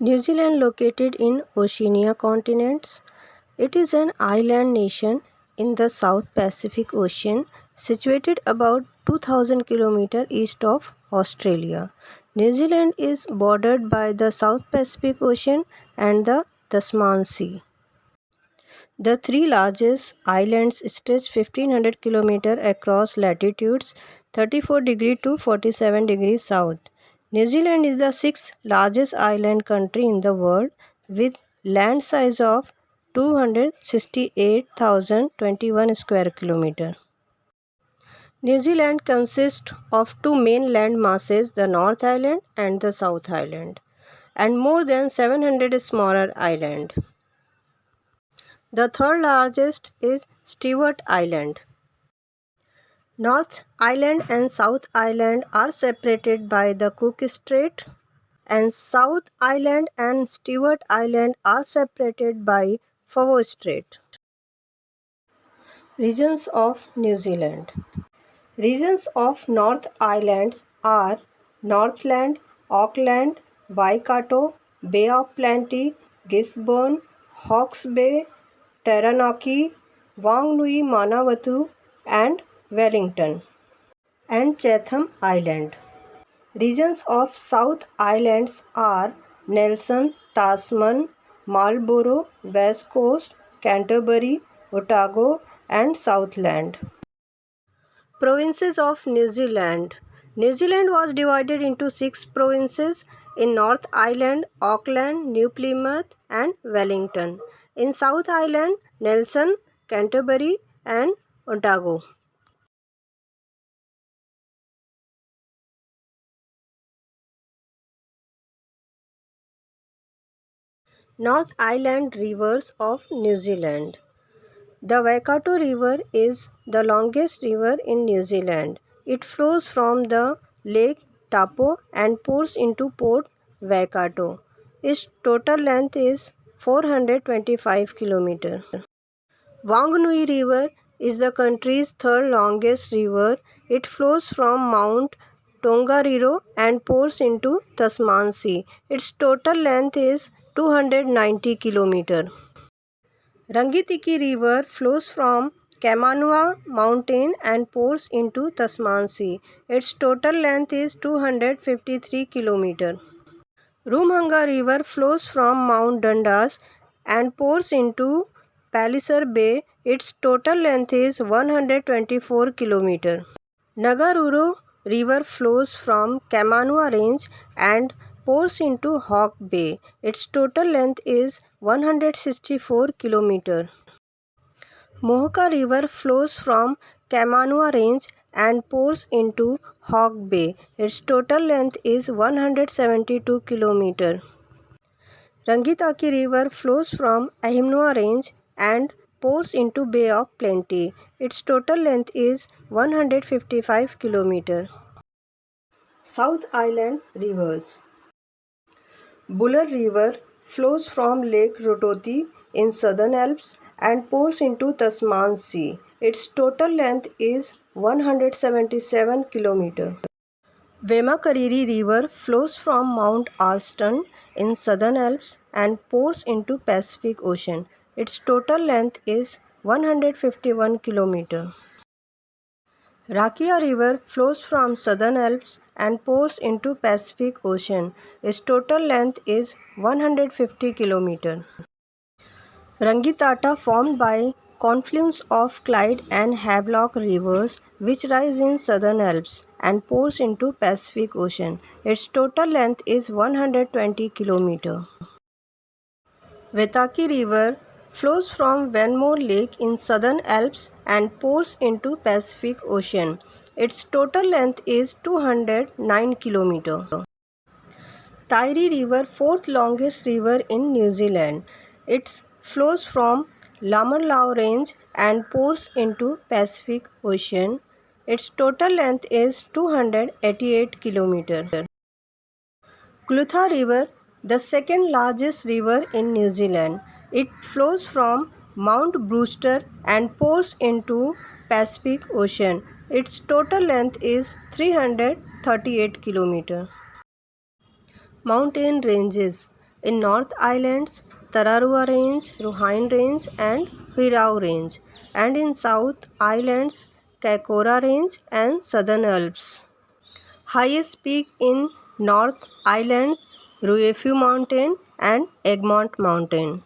New Zealand, located in Oceania continents, it is an island nation in the South Pacific Ocean, situated about 2000 km east of Australia. New Zealand is bordered by the South Pacific Ocean and the Tasman Sea. The three largest islands stretch 1500 km across latitudes 34° to 47° south. New Zealand is the sixth largest island country in the world with land size of 268,021 square kilometer. New Zealand consists of two main land masses, the North Island and the South Island, and more than 700 smaller islands. The third largest is Stewart Island. North Island and South Island are separated by the Cook Strait, and South Island and Stewart Island are separated by Foveaux Strait. Regions of New Zealand. Regions of North Islands are Northland, Auckland, Waikato, Bay of Plenty, Gisborne, Hawke's Bay, Taranaki, Wanganui, Manawatu, and Wellington, and Chatham Island. Regions of South Islands are Nelson, Tasman, Marlborough, West Coast, Canterbury, Otago, and Southland. Provinces of New Zealand. New Zealand was divided into 6 provinces in North Island, Auckland, New Plymouth, and Wellington. In South Island, Nelson, Canterbury, and Otago. North Island rivers of New Zealand. The Waikato River is the longest river in New Zealand. It flows from the Lake Taupo and pours into Port Waikato. Its total length is 425 km. Wanganui River is the country's third longest river. It flows from Mount Tongariro and pours into Tasman Sea. Its total length is 290 km. Rangitiki River flows from Kamanua Mountain and pours into Tasman Sea. Its total length is 253 km. Rumhanga River flows from Mount Dundas and pours into Palliser Bay. Its total length is 124 km. Nagaruro River flows from Kamanua Range and pours into Hawke Bay. Its total length is 164 km. Mohoka River flows from Kamanua Range and pours into Hawke Bay. Its total length is 172 km. Rangitaki River flows from Ahimnoa Range and pours into Bay of Plenty. Its total length is 155 km. South Island rivers. Buller River flows from Lake Rototi in Southern Alps and pours into Tasman Sea. Its total length is 177 km. Wemakariri River flows from Mount Alston in Southern Alps and pours into Pacific Ocean. Its total length is 151 km. Rakia River flows from Southern Alps and pours into Pacific Ocean. Its total length is 150 km. Rangitata, formed by confluence of Clyde and Havelock rivers which rise in Southern Alps and pours into Pacific Ocean. Its total length is 120 km. Vetaki River flows from Wenmore Lake in Southern Alps and pours into Pacific Ocean. Its total length is 209 km. Tairi River, fourth longest river in New Zealand. It flows from Lamerlau Range and pours into Pacific Ocean. Its total length is 288 km. Clutha River, the second largest river in New Zealand. It flows from Mount Brewster and pours into Pacific Ocean. Its total length is 338 km. Mountain ranges. In North Islands, Tararua Range, Ruhine Range and Huirau Range, and in South Islands, Kaikoura Range and Southern Alps. Highest peak in North Islands, Ruifu Mountain and Egmont Mountain.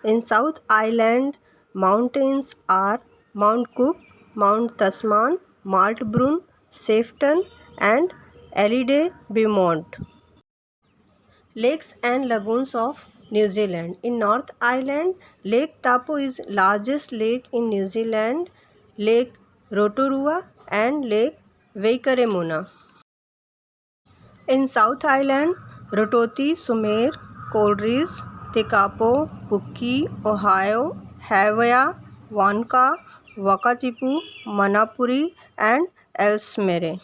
In South Island, mountains are Mount Cook, Mount Tasman, Maltbrun, Sefton and Elide Beaumont. Lakes and lagoons of New Zealand. In North Island, Lake Taupo is largest lake in New Zealand, Lake Rotorua and Lake Waikaremuna. In South Island, Rototi, Sumer, Coleridge, Tekapo, Pukki, Ohio, Hawaii, Wanka, Wakatipu, Manapuri and Ellesmere.